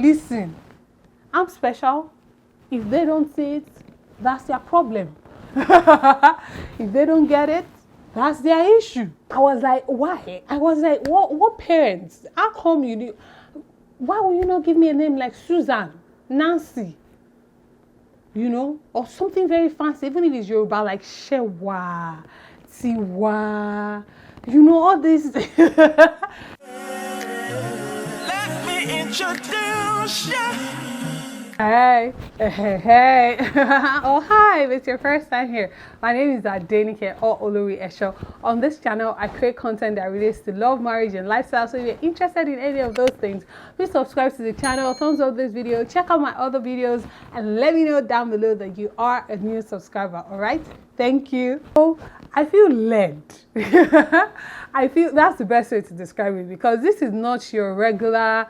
listen, I'm special. If they don't see it, that's their problem. If they don't get it, that's their issue. I was like, why? I was like, what parents? How come you do? Why will you not give me a name like Susan, Nancy, you know, or something very fancy, even if it's Yoruba, like Shewa, Tiwa, you know, all this. Let me introduce you. Hey, hey. Oh, hi, if it's your first time here, my name is Adenike or Olori Esho. On this channel, I create content that relates to love, marriage, and lifestyle. So if you're interested in any of those things, please subscribe to the channel, thumbs up this video, check out my other videos, and let me know down below that you are a new subscriber, all right? Thank you. So, I feel led. I feel that's the best way to describe it, because this is not your regular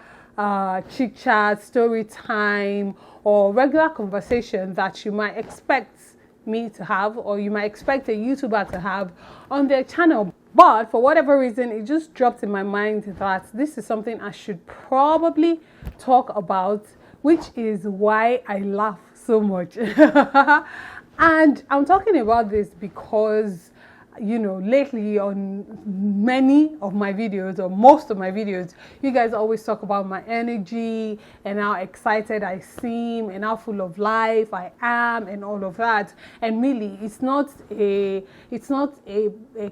chit chat, story time, or regular conversation that you might expect me to have, or you might expect a YouTuber to have on their channel. But for whatever reason, it just dropped in my mind that this is something I should probably talk about, which is why I laugh so much. And I'm talking about this because, you know, lately on many of my videos, or most of my videos, you guys always talk about my energy and how excited I seem and how full of life I am and all of that. And really, it's not a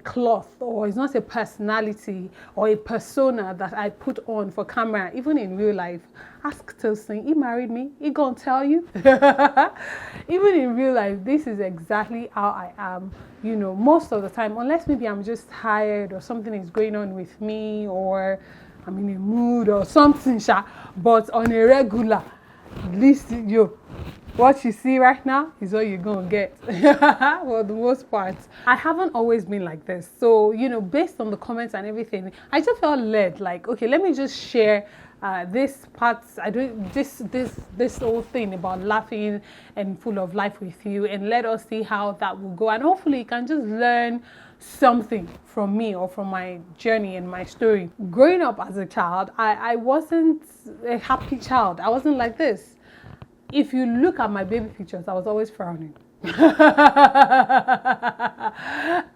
cloth, or it's not a personality or a persona that I put on for camera. Even in real life, ask Tilson, he married me, he gonna tell you. Even in real life, this is exactly how I am, you know, most of the time, unless maybe I'm just tired or something is going on with me, or I'm in a mood or something, but on a regular, listen, what you see right now is what you're gonna get. For the most part, I haven't always been like this. So, you know, based on the comments and everything, I just felt led, like, okay, let me just share this part. I do this whole thing about laughing and full of life with you, and let us see how that will go, and hopefully you can just learn something from me or from my journey and my story. Growing up as a child, I wasn't a happy child. I wasn't like this. If you look at my baby pictures, I was always frowning.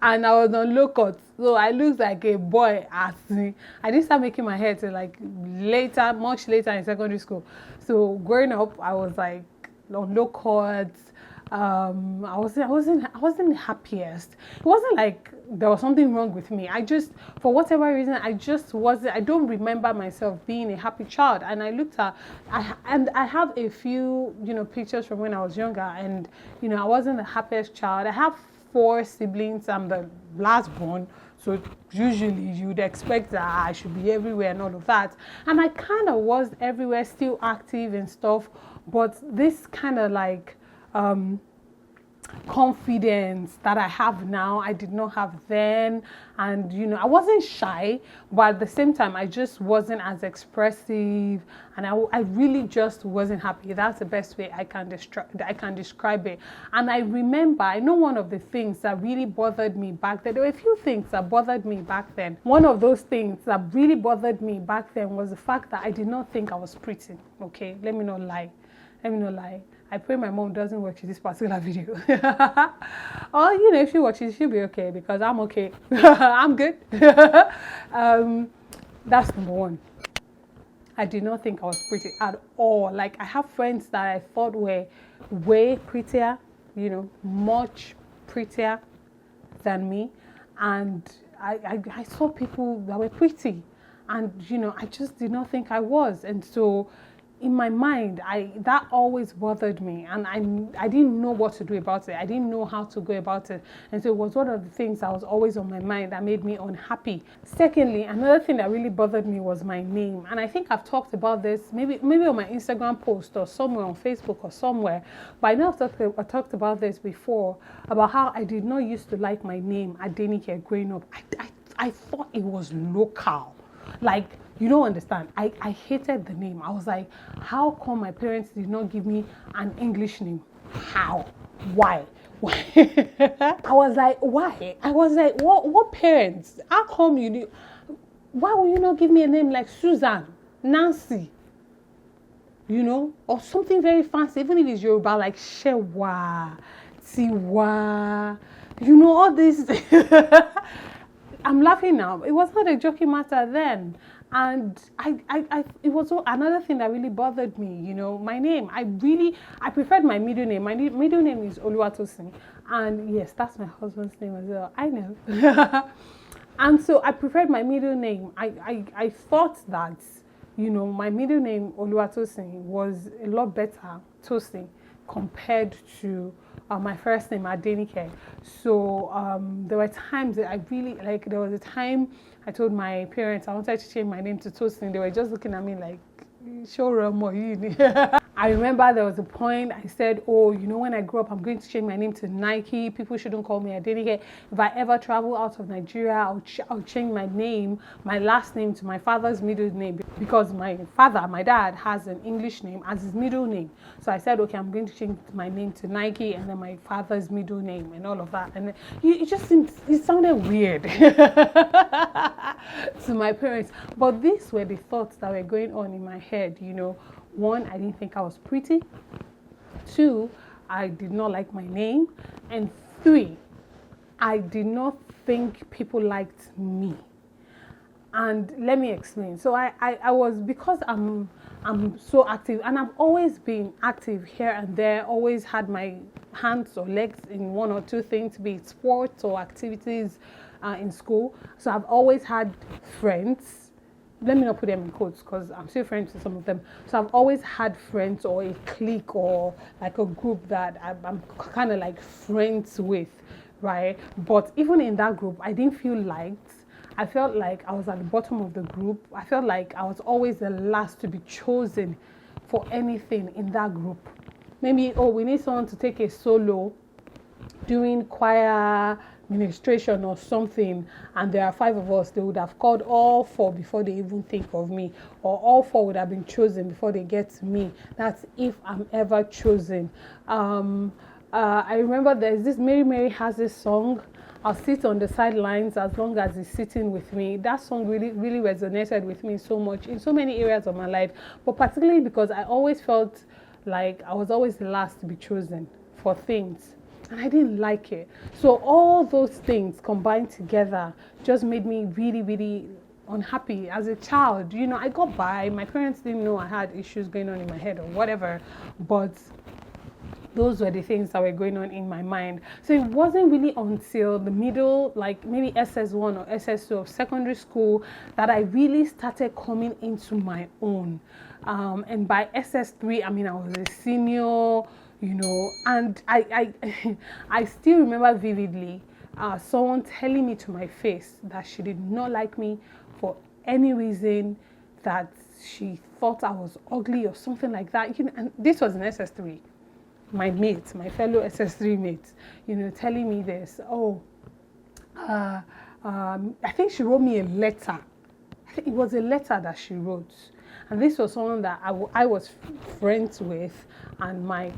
And I was on low cut, so I looked like a boy. I didn't start making my hair till like later, much later in secondary school. So growing up, I was like on low cut. I wasn't the happiest. It wasn't like there was something wrong with me. I just, for whatever reason, I just wasn't. I don't remember myself being a happy child. And I looked at, I have a few, you know, pictures from when I was younger, and you know, I wasn't the happiest child. I have 4 siblings. I'm the last born. So usually you'd expect that I should be everywhere and all of that. And I kind of was everywhere, still active and stuff. But this kind of like confidence that I have now, I did not have then. And you know, I wasn't shy, but at the same time, I just wasn't as expressive, and I really just wasn't happy. That's the best way I can describe it. And I remember, I know one of the things that really bothered me back then, there were a few things that bothered me back then. One of those things that really bothered me back then was the fact that I did not think I was pretty. Okay, let me not lie. I pray my mom doesn't watch this particular video. Or, you know, if she watches, she'll be okay, because I'm okay. I'm good. That's number one. I did not think I was pretty at all. Like, I have friends that I thought were way prettier, you know, much prettier than me. And I saw people that were pretty. And, you know, I just did not think I was. And so in my mind, that always bothered me, and I didn't know what to do about it. I didn't know how to go about it, and so it was one of the things that was always on my mind that made me unhappy. Secondly, another thing that really bothered me was my name, and I think I've talked about this maybe on my Instagram post or somewhere on Facebook or somewhere, but I know I talked about this before, about how I did not used to like my name Adenike growing up. I thought it was local, like, you don't understand. I hated the name. I was like, how come my parents did not give me an English name? How? Why? I was like, why? I was like, what parents? How come you do? Why will you not give me a name like Susan, Nancy? you know, or something very fancy, even if it's Yoruba, like Shewa, Tiwa, you know, all this. I'm laughing now. It was not a joking matter then. And it was another thing that really bothered me, you know, my name. I preferred my middle name. My middle name is Oluwatosin. And yes, that's my husband's name as well. I know. And so I preferred my middle name. I thought that, you know, my middle name, Oluwatosin, was a lot better, Tosin, compared to my first name, Adenike. So there were times that I really, like, there was a time I told my parents I wanted to change my name to Tosin. They were just looking at me like, show more. I remember there was a point I said, oh, you know, when I grow up, I'm going to change my name to Nike. People shouldn't call me Adenike. If I ever travel out of Nigeria, I'll change my name, my last name, to my father's middle name, because my father, my dad, has an English name as his middle name. So I said, okay, I'm going to change my name to Nike, and then my father's middle name and all of that. And it sounded weird to my parents. But these were the thoughts that were going on in my head, you know. One, I didn't think I was pretty. Two, I did not like my name. And three, I did not think people liked me. And let me explain. So I was, because I'm so active, and I've always been active here and there, always had my hands or legs in one or two things, be it sports or activities in school. So I've always had friends. Let me not put them in quotes because I'm still friends with some of them. So I've always had friends, or a clique, or like a group that I'm kind of like friends with, right? But even in that group, I didn't feel liked. I felt like I was at the bottom of the group. I felt like I was always the last to be chosen for anything in that group. Maybe, oh, we need someone to take a solo doing choir administration or something, and there are 5 of us. They would have called all 4 before they even think of me, or all 4 would have been chosen before they get to me. That's if I'm ever chosen. I remember there's this, Mary has this song, I'll sit on the sidelines as long as he's sitting with me. That song really resonated with me so much in so many areas of my life, but particularly because I always felt like I was always the last to be chosen for things. And I didn't like it. So all those things combined together just made me really unhappy as a child. You know, I got by. My parents didn't know I had issues going on in my head or whatever. But those were the things that were going on in my mind. So it wasn't really until the middle, like maybe SS1 or SS2 of secondary school, that I really started coming into my own. And by SS3, I mean, I was a senior, you know, and I still remember vividly someone telling me to my face that she did not like me for any reason, that she thought I was ugly or something like that. You know, and this was in SS3. My mate, my fellow SS3 mates, you know, telling me this. Oh, I think she wrote me a letter. I think it was a letter that she wrote. And this was someone that I was friends with, and my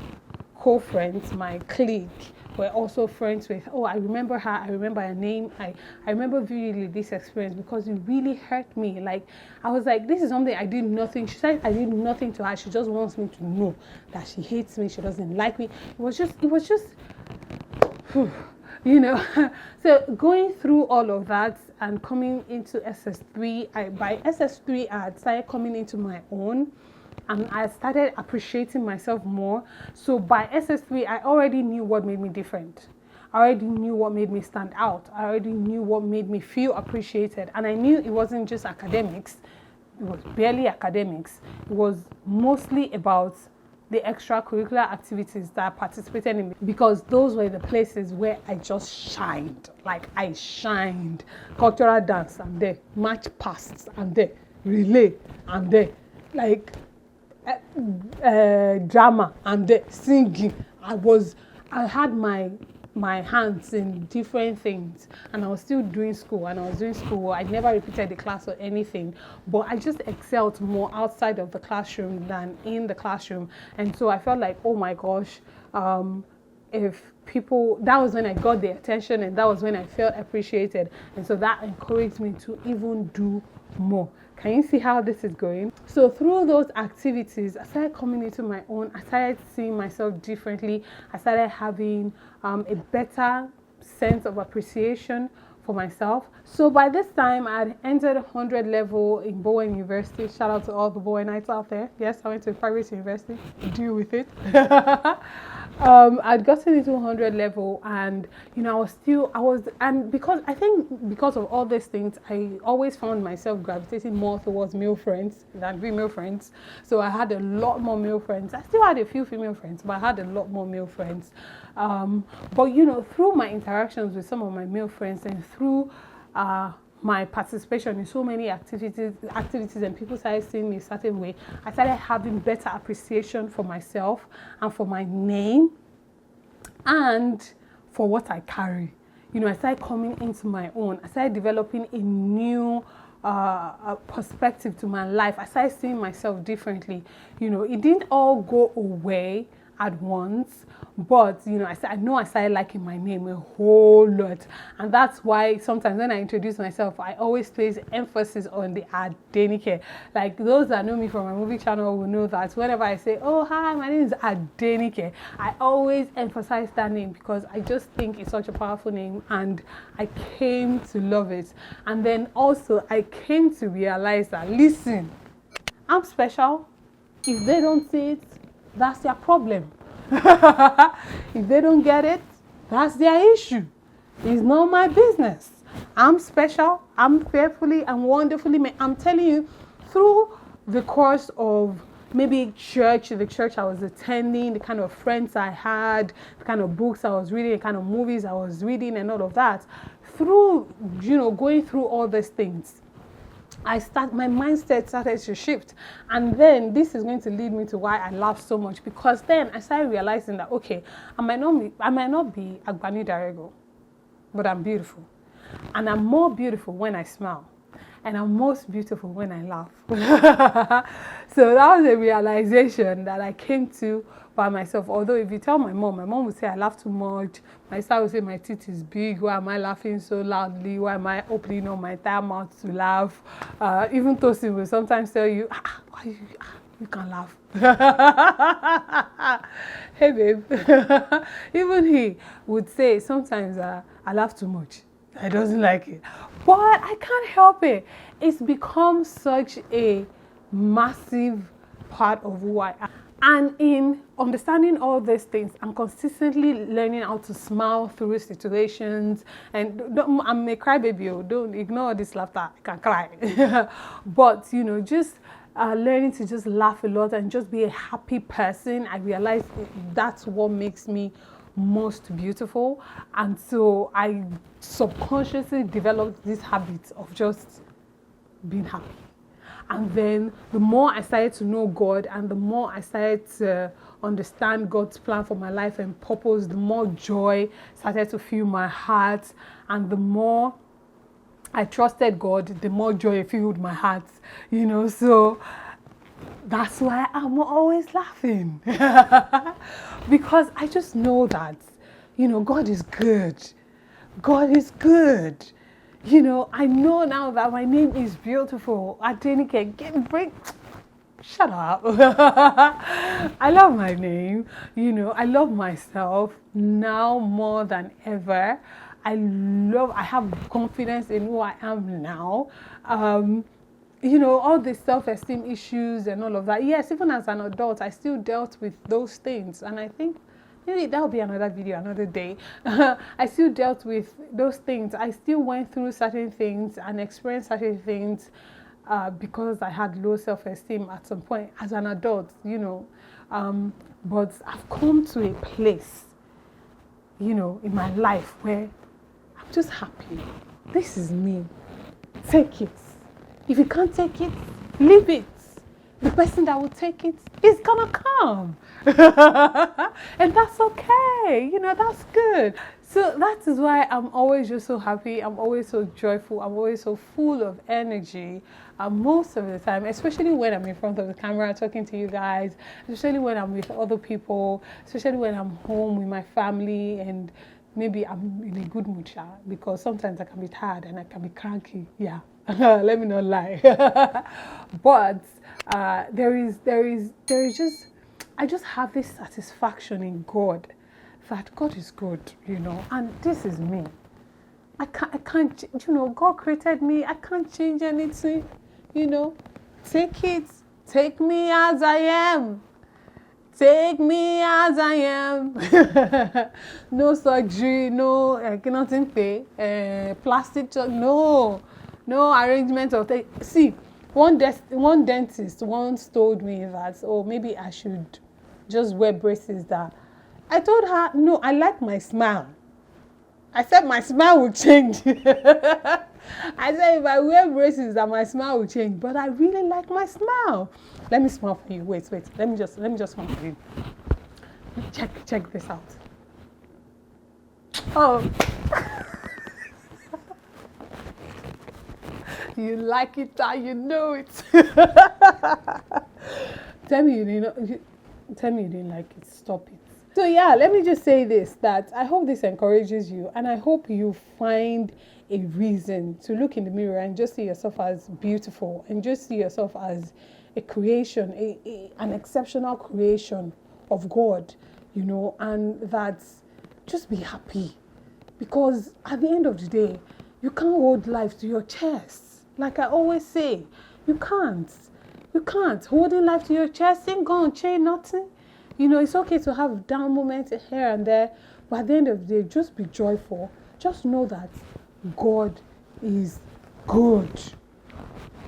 co-friends, my clique, were also friends with. Oh, I remember her. I remember her name. I remember vividly this experience because it really hurt me. Like, I was like, this is something I did nothing. She said I did nothing to her. She just wants me to know that she hates me. She doesn't like me. It was just, you know. So going through all of that and coming into SS3, by SS3, I had started coming into my own. And I started appreciating myself more. So by SS3, I already knew what made me different. I already knew what made me stand out. I already knew what made me feel appreciated. And I knew it wasn't just academics. It was barely academics. It was mostly about the extracurricular activities that I participated in, because those were the places where I just shined. Like, I shined. Cultural dance, I'm there. March pasts, I'm there. Relay, I'm there. Like, drama, I'm there. Singing, I had my hands in different things, and I was still doing school, and I was doing school. I never repeated the class or anything, but I just excelled more outside of the classroom than in the classroom. And so I felt like, oh my gosh, if people, that was when I got the attention, and that was when I felt appreciated. And so that encouraged me to even do more. Can you see how this is going? So through those activities, I started coming into my own. I started seeing myself differently. I started having a better sense of appreciation for myself. So by this time, I had entered 100 level in Bowen University. Shout out to all the Bowenites out there. Yes, I went to a private university. Deal with it. I'd gotten into 100 level, and because of all these things, I always found myself gravitating more towards male friends than female friends. So I had a lot more male friends. I still had a few female friends, but I had a lot more male friends. But through my interactions with some of my male friends and through my participation in so many activities, and people started seeing me a certain way, I started having better appreciation for myself and for my name and for what I carry. I started coming into my own. I started developing a new perspective to my life. I started seeing myself differently. It didn't all go away at once, but I know I started liking my name a whole lot, and that's why sometimes when I introduce myself, I always place emphasis on the Adenike. Like those that know me from my movie channel will know that whenever I say, "Oh hi, my name is Adenike," I always emphasize that name because I just think it's such a powerful name, and I came to love it. And then also I came to realize that, listen, I'm special. If they don't see it, that's their problem. If they don't get it, that's their issue. It's not my business. I'm special. I'm fearfully and wonderfully made. I'm telling you, through the course of maybe the church I was attending, the kind of friends I had, the kind of books I was reading, the kind of movies I was reading, and all of that, through going through all these things, my mindset started to shift. And then this is going to lead me to why I laugh so much, because then I started realizing that, okay, I might not be Agbani Darego, but I'm beautiful. And I'm more beautiful when I smile. And I'm most beautiful when I laugh. So that was a realization that I came to by myself. Although if you tell my mom would say I laugh too much. My sister would say my teeth is big. Why am I laughing so loudly? Why am I opening up my entire mouth to laugh? Even Tosin will sometimes tell you, why you can't laugh. Hey babe. Even he would say sometimes I laugh too much. I doesn't like it, but I can't help it. It's become such a massive part of who I am. And in understanding all these things, I'm consistently learning how to smile through situations. And I'm a crybaby. Don't ignore this laughter. I can cry. But just learning to just laugh a lot and just be a happy person. I realized that's what makes me most beautiful. And so I subconsciously developed this habit of just being happy. And then the more I started to know God and the more I started to understand God's plan for my life and purpose, the more joy started to fill my heart. And the more I trusted God, the more joy filled my heart, so that's why I'm always laughing. Because I just know that, God is good. God is good. I know now that my name is beautiful. Adenike, shut up. I love my name. I love myself now more than ever. I have confidence in who I am now. All the self-esteem issues and all of that. Yes, even as an adult, I still dealt with those things. And I think maybe that'll be another video, another day. I still dealt with those things. I still went through certain things and experienced certain things because I had low self-esteem at some point as an adult, but I've come to a place, in my life where I'm just happy. This is me. Take it. If you can't take it, leave it. The person that will take it is gonna come. And that's okay. That's good. So that is why I'm always just so happy. I'm always so joyful. I'm always so full of energy most of the time, especially when I'm in front of the camera talking to you guys, especially when I'm with other people, especially when I'm home with my family and maybe I'm in a good mood, because sometimes I can be tired and I can be cranky. Yeah, Let me not lie. But there is just, I just have this satisfaction in God that God is good, and this is me. I can't, God created me. I can't change anything, Take it. Take me as I am. Take me as I am. No surgery, no, nothing pay, plastic, no arrangement of things. See, one dentist once told me that, maybe I should just wear braces. That I told her, no, I like my smile. I said my smile will change. I said if I wear braces, that my smile will change. But I really like my smile. Let me smile for you. Wait. Let me just smile for you. Check this out. Oh. You like it, you know it. Tell me you didn't like it. Stop it. So yeah, let me just say this, that I hope this encourages you, and I hope you find a reason to look in the mirror and just see yourself as beautiful, and just see yourself as a creation, an exceptional creation of God, and that just be happy, because at the end of the day, you can't hold life to your chest. Like I always say, you can't. Holding life to your chest ain't gonna change nothing. It's okay to have down moments here and there, but at the end of the day, just be joyful. Just know that God is good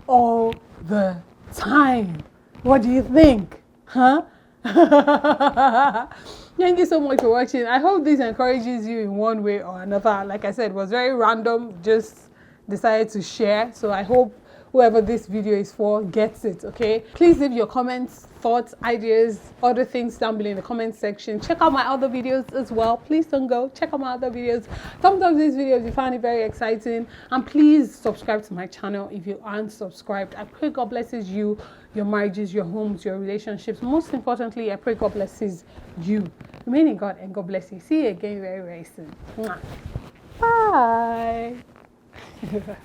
all the time. What do you think? Huh? Thank you so much for watching. I hope this encourages you in one way or another. Like I said, it was very random. Just decided to share. So I hope whoever this video is for gets it, okay? Please leave your comments, thoughts, ideas, other things down below in the comment section. Check out my other videos as well. Please don't go. Check out my other videos. Thumbs up this video if you found it very exciting. And please subscribe to my channel if you aren't subscribed. I pray God blesses you, your marriages, your homes, your relationships. Most importantly, I pray God blesses you. Remain in God and God bless you. See you again very, very soon. Mwah. Bye.